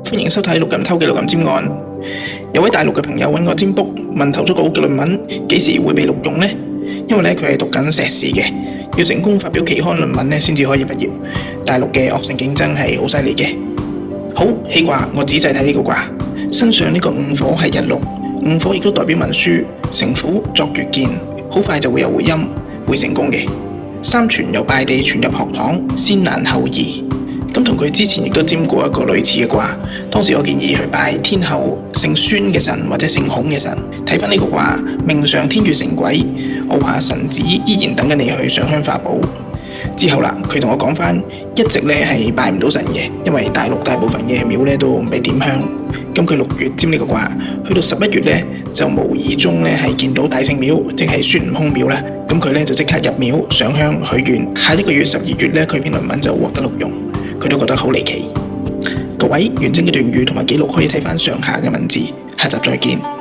歡迎收睇《六壬偷嘅六壬占案》。有位大陸嘅朋友揾我占卜，問投咗稿嘅論文幾時會被錄用呢？因為佢係讀緊碩士嘅，要成功發表期刊論文先至可以畢業。大陸嘅惡性競爭係好犀利嘅。好，起卦，我仔細睇呢個卦，身上呢個午火係日祿，午火亦都代表文書，成虎作月見，好快就會有回音，會成功嘅。三傳由拜地傳入學堂，先難後易。咁同佢之前亦都占過一個類似嘅卦，當時我建議去拜天后姓孫嘅神或者姓孔嘅神。睇翻呢個卦，命上天蠍成鬼，我話神子依然等緊你去上香化寶。之後啦，佢同我講翻，一直係拜唔到神嘅，因為大陸大部分嘅廟都唔俾點香。咁佢6月占呢個卦，去到11月就無意中係見到大聖廟，即係孫悟空廟啦。咁佢就即刻入廟上香許願，下一個月12月佢篇論文就獲得錄用。佢都覺得好離奇。各位，完整嘅段語同埋記錄可以睇翻上下嘅文字。下集再見。